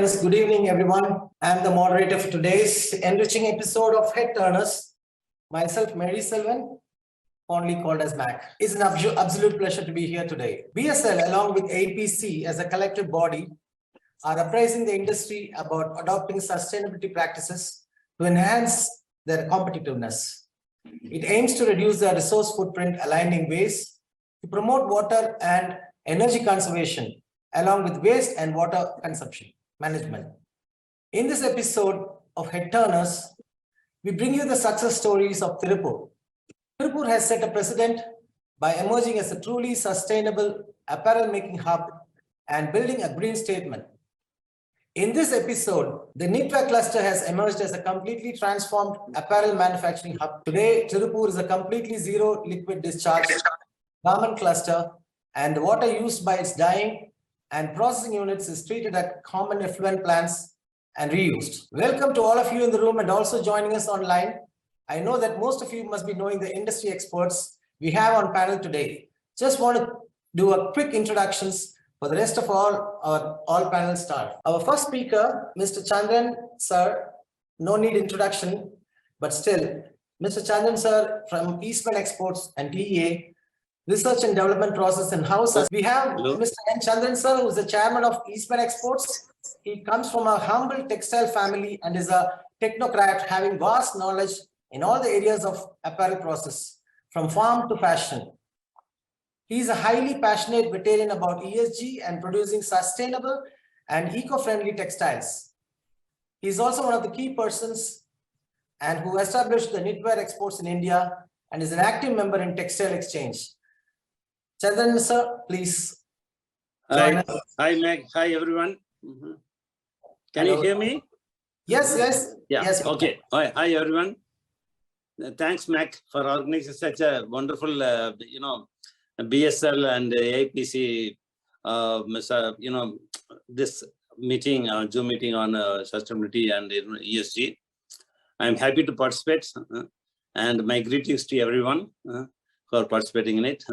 yes, good evening, everyone. I'm the moderator for today's enriching episode of Head Turners. Myself, Mezhi Selvan, fondly called as Mac. It's an absolute pleasure to be here today. BSL, along with AEPC as a collective body, are apprising the industry about adopting sustainability practices to enhance their competitiveness. It aims to reduce the resource footprint, aligning ways to promote water and energy conservation, along with waste and water consumption management. In this episode of Head Turners, we bring you the success stories of Tirupur. Tirupur has set a precedent by emerging as a truly sustainable apparel making hub and building a green statement. In this episode, the knitwear cluster has emerged as a completely transformed apparel manufacturing hub. Today, Tirupur is a completely zero liquid discharge garment cluster, and the water used by its dyeing and processing units is treated at common effluent plants and reused. Welcome to all of you in the room and also joining us online. I know that most of you must be knowing the industry experts we have on panel today. Just want to do a quick introductions for the rest of all panel staff. Our first speaker, Mr. Chandran, sir, no need introduction, but still, Mr. Chandran, sir, from Eastman Exports and DEA, Research and Development Process in-house. We have Mr. N. Chandran, sir, who is the chairman of Eastman Exports. He comes from a humble textile family and is a technocrat having vast knowledge in all the areas of apparel process, from farm to fashion. He is a highly passionate veteran about ESG and producing sustainable and eco-friendly textiles. He is also one of the key persons and who established the knitwear exports in India and is an active member in Textile Exchange. Chandran, sir, please. Hi, Meg. Hi, everyone. Can you hear me? Yes, yes. Yeah. Yes. Okay. Hi, everyone. Thanks, Mac, for organizing such a wonderful, BSL and AEPC, this meeting, Zoom meeting on sustainability and ESG. I'm happy to participate, and my greetings to everyone for participating in it.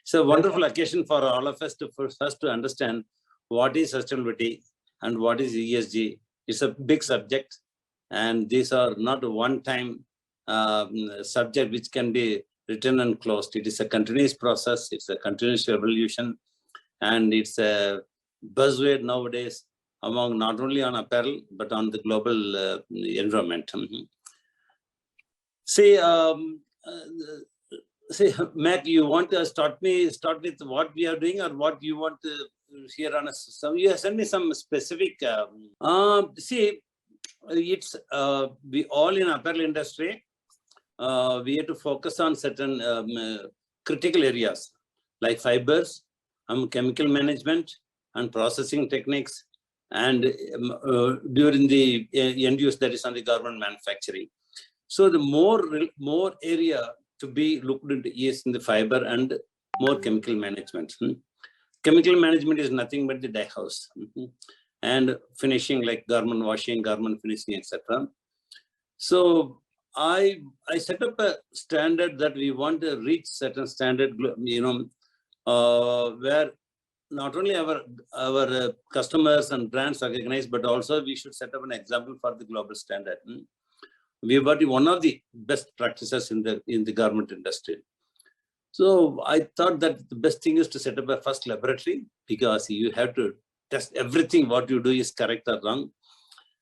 It's a wonderful occasion for all of us to first to understand what is sustainability and what is ESG. It's a big subject, and these are not a one-time subject which can be written and closed. It is a continuous process. It's a continuous evolution, and it's a buzzword nowadays among not only on apparel but on the global environment. See, Mac, you want to start with what we are doing, or what you want to hear on us? So you send me some specific. See, it's we all in apparel industry. We have to focus on certain critical areas like fibers, chemical management, and processing techniques, and during the end use, that is on the garment manufacturing. So the more area to be looked into is in the fiber and more chemical management. Chemical management is nothing but the dye house and finishing like garment washing, garment finishing, etc. So I set up a standard that we want to reach certain standard, where not only our customers and brands recognize, but also we should set up an example for the global standard. We were one of the best practices in the garment industry. So I thought that the best thing is to set up a first laboratory, because you have to test everything what you do is correct or wrong.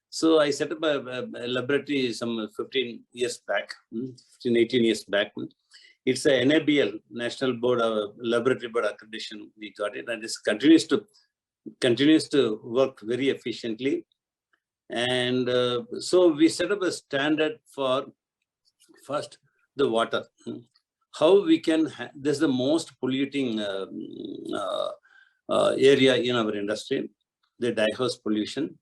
So I set up a laboratory some 15 years back, 18 years back. It's a NABL, National Board of Laboratory Board Accreditation. We got it, and it continues to work very efficiently. And so we set up a standard for first the water. How we can, this is the most polluting area in our industry, the dye house pollution,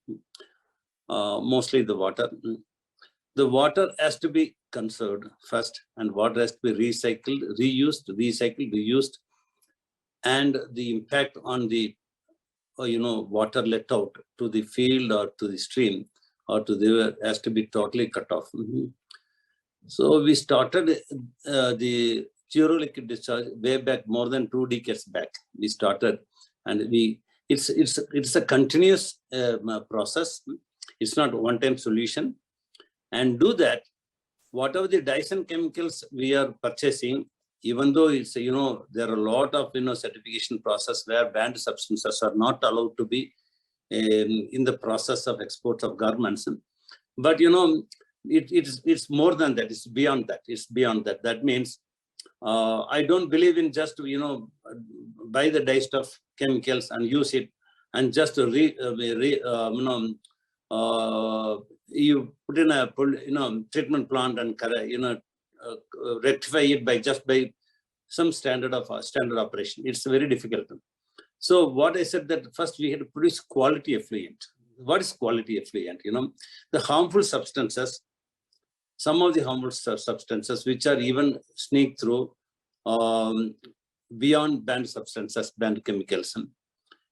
mostly the water. The water has to be conserved first, and water has to be recycled, reused, and the impact on the water let out to the field or to the stream or to the river has to be totally cut off. So we started the zero liquid discharge way back, more than 2 decades back. We started, and we it's a continuous process. It's not a one-time solution. And do that, whatever the dyes and chemicals we are purchasing, even though it's, there are a lot of, certification process where banned substances are not allowed to be in the process of exports of garments. But, it's more than that. It's beyond that. It's beyond that. That means I don't believe in just, buy the dye stuff, chemicals and use it and just you put in a treatment plant and rectify it by some standard operation. It's very difficult. So what I said, that first we had to produce quality effluent. What is quality effluent? The harmful substances, some of the harmful substances which are even sneak through beyond banned substances, banned chemicals,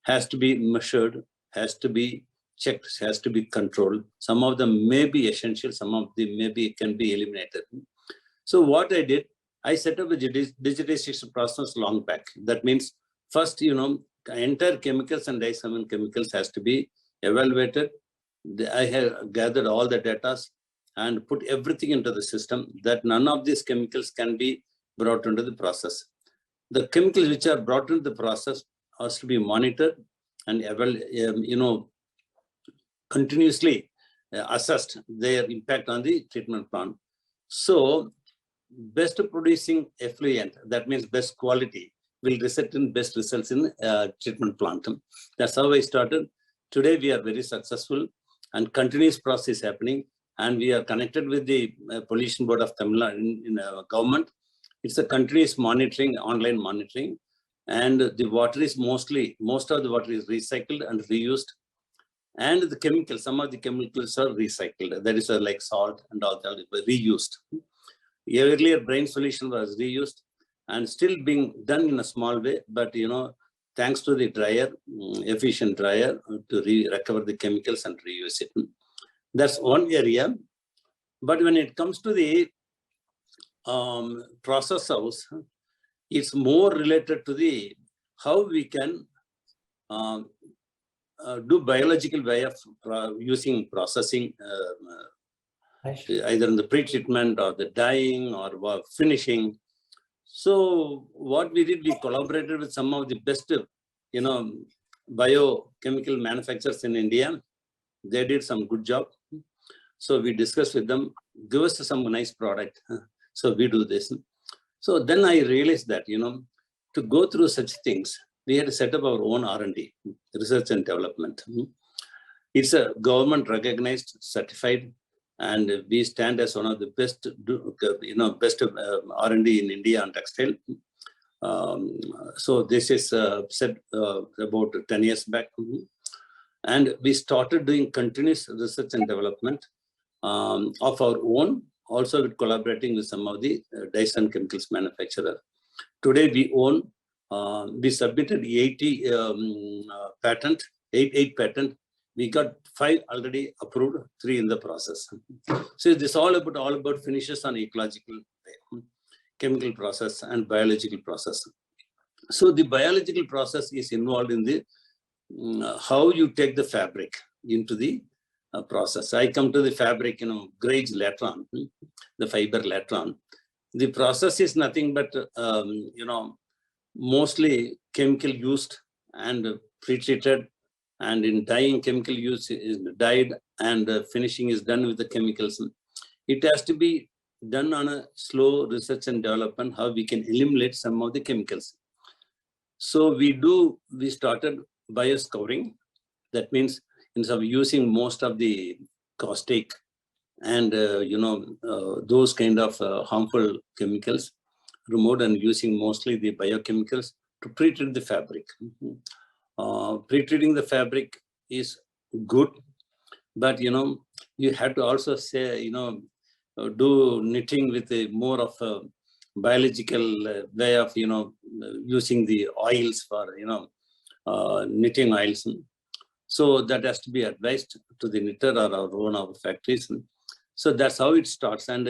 has to be measured, has to be checked, has to be controlled. Some of them may be essential, some of them maybe can be eliminated. So what I did, I set up a digitization process long back. That means first, entire chemicals and dyes and chemicals has to be evaluated. I have gathered all the data and put everything into the system, that none of these chemicals can be brought into the process. The chemicals which are brought into the process has to be monitored and continuously assessed their impact on the treatment plant. So best producing effluent, that means best quality, will result in best results in treatment plant. That's how I started. Today we are very successful and continuous process happening, and we are connected with the Pollution Board of Tamil Nadu in government. It's a continuous monitoring, online monitoring, and the water is most of the water is recycled and reused. And the chemicals, some of the chemicals are recycled. That is like salt and all that, reused. Earlier, brain solution was reused and still being done in a small way, but thanks to the dryer, efficient dryer, to recover the chemicals and reuse it. That's one area. But when it comes to the process house, it's more related to the how we can do biological way of using processing, either in the pre-treatment or the dyeing or finishing. So what we did, we collaborated with some of the best, biochemical manufacturers in India. They did some good job. So we discussed with them, give us some nice product. So we do this. So then I realized that, to go through such things, we had to set up our own R&D, research and development. It's a government recognized, certified, and we stand as one of the best, best R&D in India on textile. So this is said about 10 years back. And we started doing continuous research and development of our own, also with collaborating with some of the dyes and chemicals manufacturer. Today we own, we submitted 80 patent, eight patent. We got 5 already approved, 3 in the process. So this is all about finishes on ecological, chemical process and biological process. So the biological process is involved in the how you take the fabric into the process. I come to the fabric, grades later on, the fiber later on. The process is nothing but, mostly chemical used and pre-treated, and in dyeing, chemical use is dyed, and finishing is done with the chemicals. It has to be done on a slow research and development, how we can eliminate some of the chemicals. So we started bioscouring. That means instead of using most of the caustic and those kind of harmful chemicals, removed and using mostly the biochemicals to pre-treat the fabric. Pre-treating the fabric is good, but you have to also say, do knitting with a more of a biological way of using the oils for knitting oils. So that has to be advised to the knitter or our own factories. So that's how it starts. And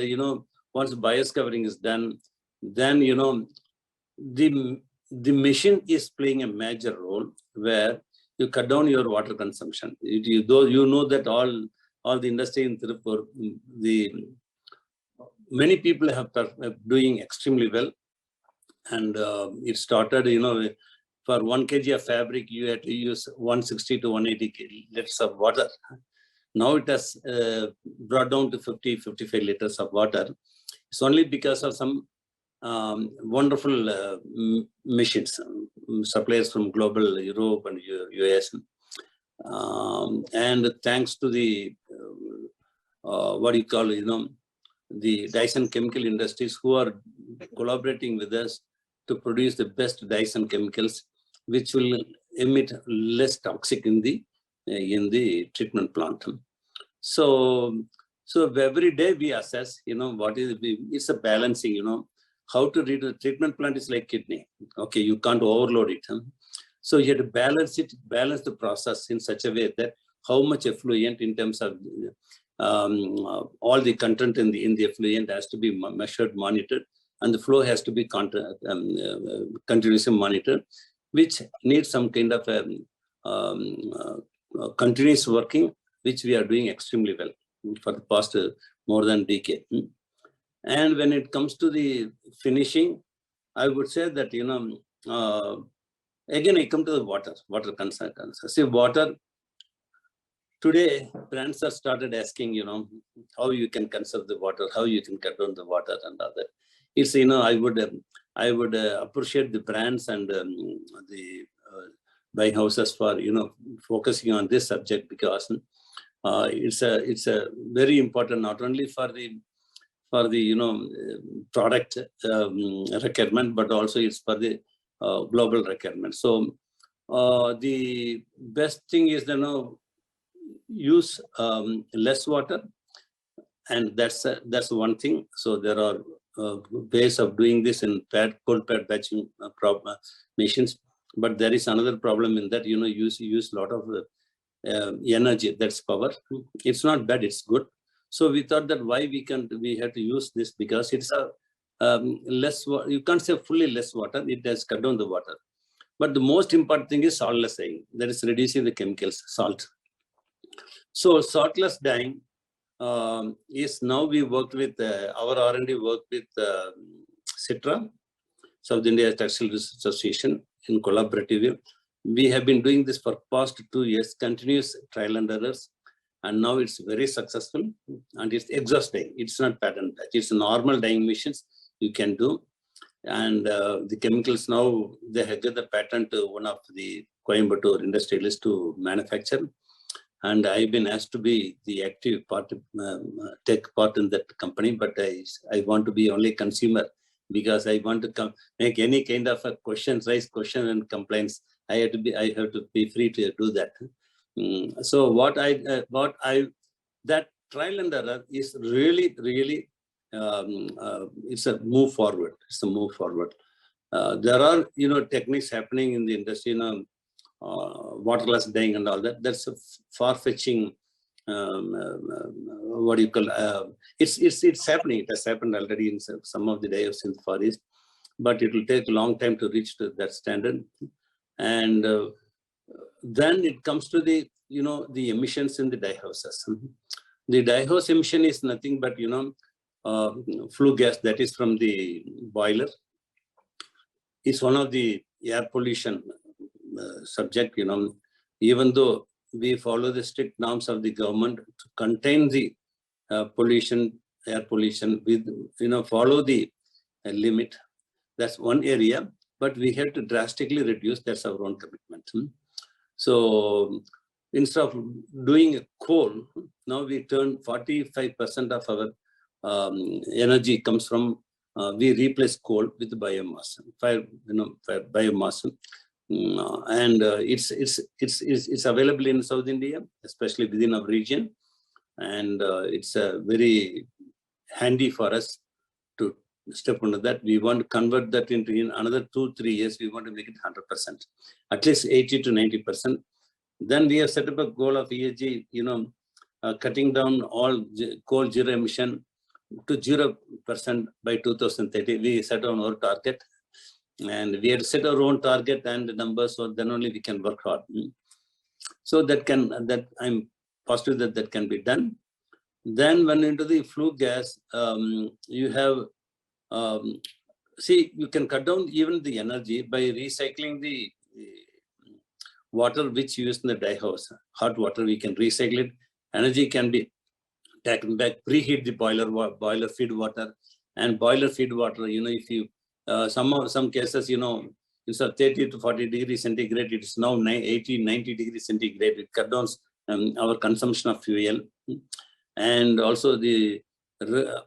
once bioscouring is done, then the machine is playing a major role, where you cut down your water consumption. Though you know that all the industry in Tirupur, many people have doing extremely well. And it started, for 1 kg of fabric, you had to use 160 to 180 liters of water. Now it has brought down to 50, 55 liters of water. It's only because of some wonderful machines, suppliers from global Europe and US. And thanks to the, the dyes and chemical industries who are collaborating with us to produce the best dyes and chemicals, which will emit less toxic in the treatment plant. So every day we assess, it's a balancing, how to read the treatment plant is like kidney. Okay, you can't overload it. So you have to balance the process in such a way that how much effluent in terms of all the content in the effluent has to be measured, monitored, and the flow has to be continuously monitored, which needs some kind of continuous working, which we are doing extremely well for the past more than a decade. And when it comes to the finishing, I would say that, again, I come to the water consumption. See, water, today, brands have started asking, how you can conserve the water, how you can cut down the water and other. It's, I would appreciate the brands and the buying houses for, focusing on this subject, because it's a very important, not only for the product requirement, but also it's for the global requirement. So the best thing is, use less water, and that's one thing. So there are ways of doing this in cold pad batching machines, but there is another problem in that, you use a lot of energy, that's power. It's not bad, it's good. So we thought that we have to use this, because it's a less, you can't say fully less water, it has cut down the water. But the most important thing is saltless dyeing, that is reducing the chemicals, salt. So saltless dyeing is now we worked with, our R&D worked with Citra, South India Textile Research Association, in collaborative. We have been doing this for past 2 years, continuous trial and errors. And now it's very successful, and it's exhaust dyeing. It's not pattern batch. It's normal dyeing machines you can do. And the chemicals now, they have got the patent to one of the Coimbatore industrialists to manufacture. And I've been asked to be the active part, take part in that company, but I want to be only consumer, because I want to make any kind of a raise question and complaints. I have to be free to do that. So that trial and error is really, it's a move forward. It's a move forward. There are, techniques happening in the industry, waterless dyeing and all that. That's a far-fetching, what do you call, it's happening. It has happened already in some of the dyes in the Far East, but it will take a long time to reach to that standard. And then it comes to the, the emissions in the dye houses. The dye house emission is nothing but, flue gas that is from the boiler. It's one of the air pollution subject, even though we follow the strict norms of the government to contain the pollution, air pollution, with, follow the limit. That's one area, but we have to drastically reduce. That's our own commitment. So instead of doing coal, now we turn 45% of our energy comes from, we replace coal with biomass, biomass. And it's available in South India, especially within our region. And it's very handy for us to step into that. We want to convert that into, in another 2-3 years, we want to make it 100%, at least 80 to 90%. Then we have set up a goal of ESG, cutting down all coal zero emission to 0% by 2030. We set on our target, and we had to set our own target and the numbers, so then only we can work hard. So that I'm positive that can be done. Then when into the flue gas, you have, see, you can cut down even the energy by recycling the water which you use in the dye house. Hot water, we can recycle it. Energy can be taken back, preheat the boiler feed water, and boiler feed water, if you, some cases, instead of 30 to 40 degrees centigrade, it is now 80, 90 degrees centigrade. It cut down our consumption of fuel. And also the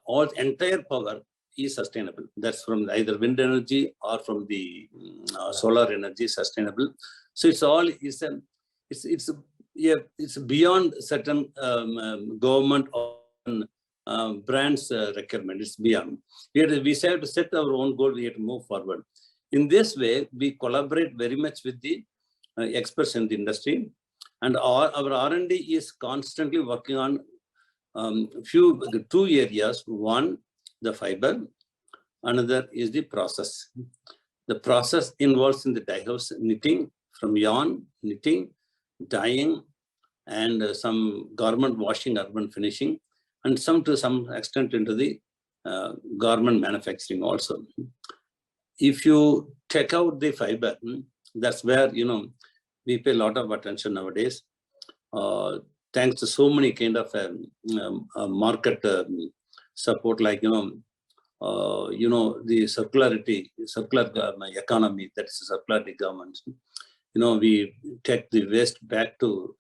all entire power is sustainable. That's from either wind energy or from the solar energy, sustainable. So it's all it's beyond certain government or brands requirement. It's beyond. We have to set our own goal. We have to move forward. In this way, we collaborate very much with the experts in the industry, and our R&D is constantly working on two areas. One, the fiber. Another is the process. The process involves in the dye house knitting, from yarn, knitting, dyeing, and some garment washing, urban finishing, and to some extent into the garment manufacturing also. If you check out the fiber, that's where, we pay a lot of attention nowadays. Thanks to so many kind of market support, like, the circular economy, that's circularity government. We take the waste back to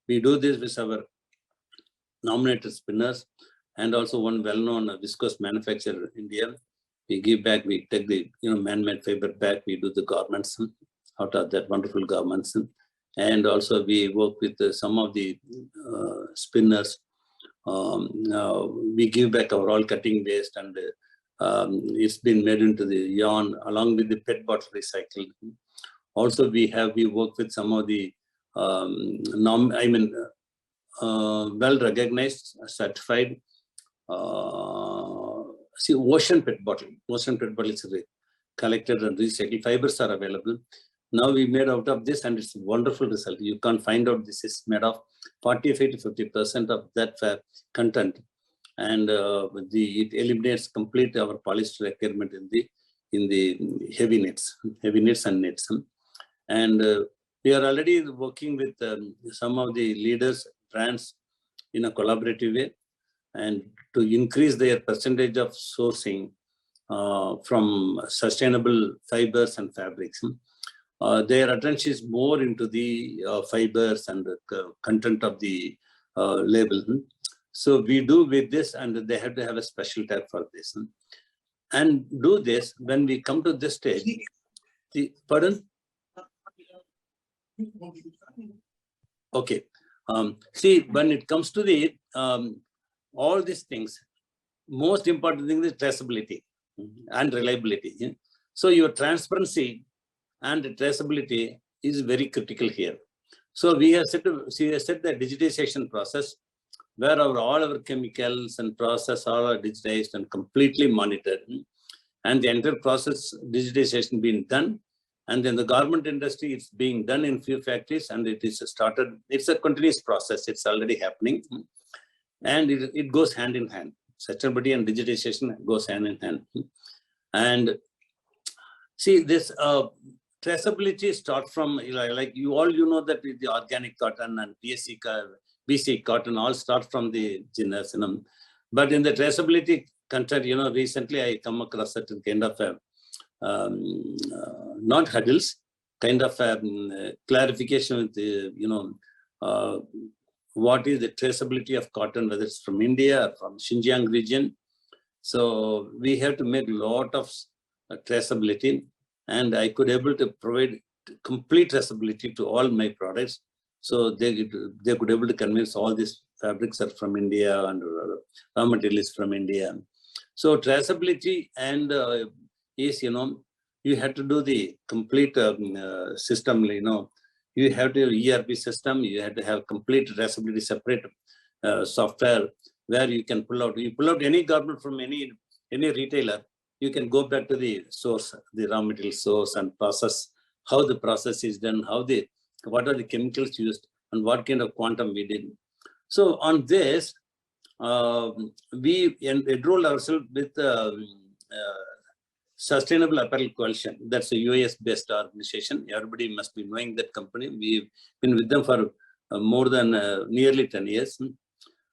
we do this with our nominated spinners, and also one well-known viscose manufacturer in India. We give back, we take the man-made fiber back, we do the garments out of that wonderful garments. And also we work with some of the spinners. We give back our all cutting waste, and it's been made into the yarn along with the PET bottle recycling. Also, we work with some of the well-recognized, certified. Ocean PET bottle. Ocean PET bottle is collected and recycled. Fibers are available. Now we made out of this, and it's a wonderful result. You can't find out this is made of 45 to 50% of that content, and it eliminates complete our polyester requirement in the heavy knits and knits. And we are already working with some of the leaders brands in a collaborative way, and to increase their percentage of sourcing from sustainable fibers and fabrics. Their attention is more into the fibers and the content of the label. So we do with this, and they have to have a special tab for this. And do this when we come to this stage. Pardon? Okay. See, when it comes to the all these things, most important thing is traceability and reliability. So your transparency and traceability is very critical here. So we have set the digitization process, where all our chemicals and process are digitized and completely monitored, and the entire process digitization being done. And then the garment industry, it's being done in few factories, and it is started. It's a continuous process. It's already happening, and it goes hand in hand. Sustainability and digitization goes hand in hand. And see, this traceability starts from, like you know that the organic cotton and BC cotton all start from the genus. But in the traceability content, recently I come across certain kind of not hurdles, kind of clarification with the, what is the traceability of cotton, whether it's from India or from Xinjiang region. So we have to make a lot of traceability, and I could able to provide complete traceability to all my products. So they could able to convince all these fabrics are from India and raw materials from India. So traceability and is, you have to do the complete system, you have to have ERP system, you have to have complete traceability, separate software where you can pull out any garment from any retailer. You can go back to the source, the raw material source, and process, how the process is done, how the what are the chemicals used, and what kind of quantum we did. So on this, we enrolled ourselves with Sustainable Apparel Coalition. That's a US-based organization. Everybody must be knowing that company. We've been with them for more than nearly 10 years.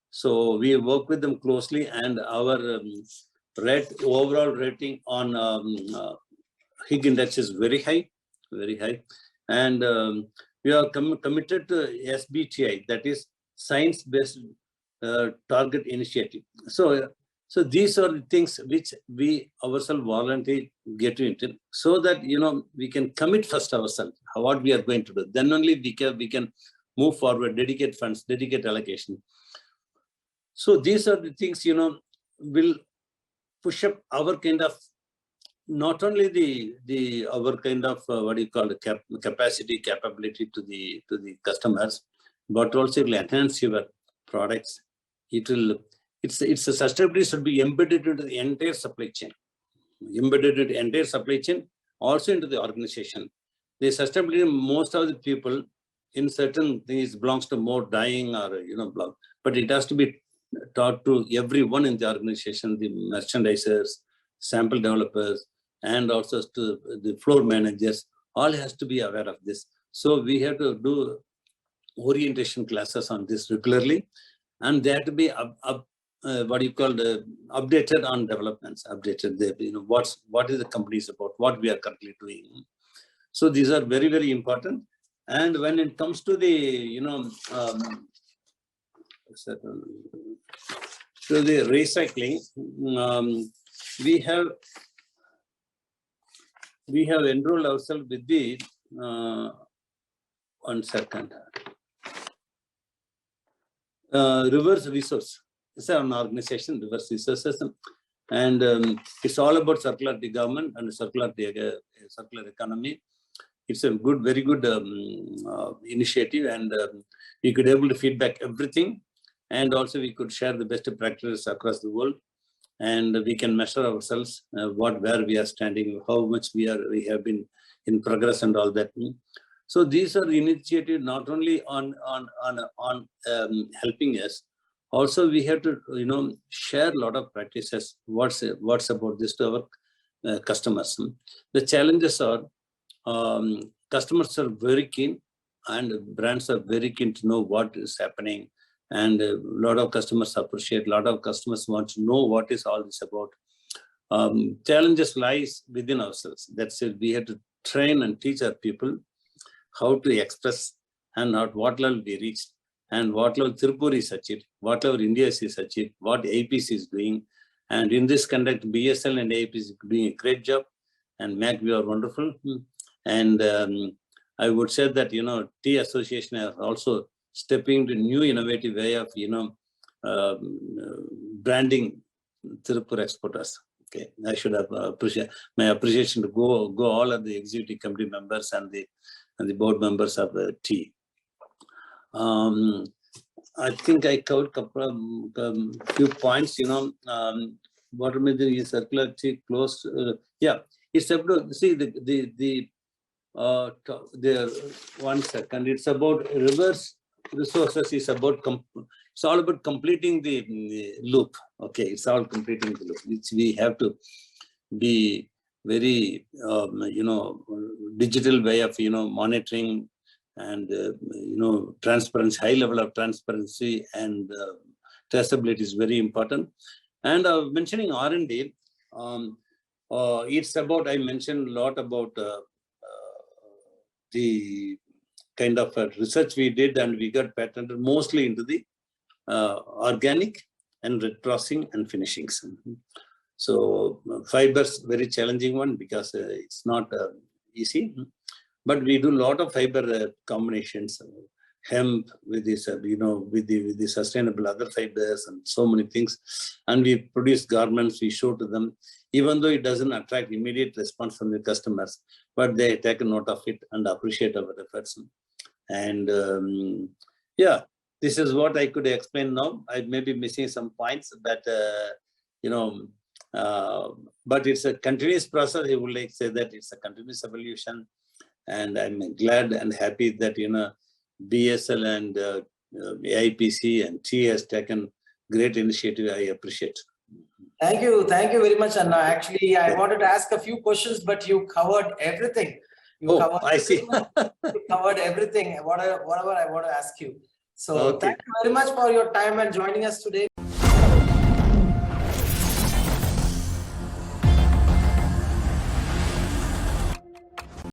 So we work with them closely, and our overall rating on Higg index is very high, very high. And we are committed to SBTI, that is Science-Based Target Initiative. So these are the things which we ourselves voluntarily get into, so that we can commit first ourselves what we are going to do. Then only we can move forward, dedicate funds, dedicate allocation. So these are the things will push up our kind of, not only our kind of capability to the customers, but also it will enhance your products. It's a sustainability should be embedded into the entire supply chain, also into the organization. The sustainability, most of the people in certain things belongs to more dying or but it has to be taught to everyone in the organization, the merchandisers, sample developers, and also to the floor managers. All has to be aware of this. So we have to do orientation classes on this regularly, and they have to be updated on developments, what is the company is about, what we are currently doing. So these are very, very important. And when it comes to the to the recycling, we have enrolled ourselves with the 1 second. Reverse Resource. It's an organization, Reverse Resources, and it's all about circularity government and circular economy. It's a very good initiative, and we could able to feedback everything, and also we could share the best practices across the world, and we can measure ourselves where we are standing, how much we have been in progress, and all that. So these are initiatives not only on helping us. Also, we have to share a lot of practices. What's about this to our customers. The challenges are customers are very keen, and brands are very keen to know what is happening, and a lot of customers appreciate. A lot of customers want to know what is all this about. Challenges lies within ourselves. That's it. We have to train and teach our people how to express, and at what level we reached, and what level Tirupur is achieved, what level India is achieved, what AEPC is doing. And in this conduct, BSL and AEPC is doing a great job, and MAC, we are wonderful. And I would say that, Tea Association are also stepping to new innovative way of, branding Tirupur exporters. Okay, I should have my appreciation to go all of the executive committee members and the board members of the Tea. I think I covered a few points. Water Mezhi is circularity close. Yeah, it's about see the 1 second. It's about reverse resources. It's about it's all about completing the loop. Okay, it's all completing the loop. We have to be very digital way of monitoring, and transparency, high level of transparency, and traceability is very important. And mentioning R&D, it's about, I mentioned a lot about the kind of research we did, and we got patented mostly into the organic and red crossing and finishings. So fibers, very challenging one, because it's not easy. But we do a lot of fiber combinations, hemp with this, with the sustainable other fibers, and so many things. And we produce garments, we show to them, even though it doesn't attract immediate response from the customers, but they take a note of it and appreciate our efforts. And yeah, this is what I could explain now. I may be missing some points, but but it's a continuous process. I would like to say that it's a continuous evolution. And I'm glad and happy that, BSL and AIPC and T has taken great initiative. I appreciate. Thank you very much, Anna. Actually, I wanted to ask a few questions, but you covered everything. I see. You covered everything, whatever I want to ask you. So Okay. thank you very much for your time and joining us today.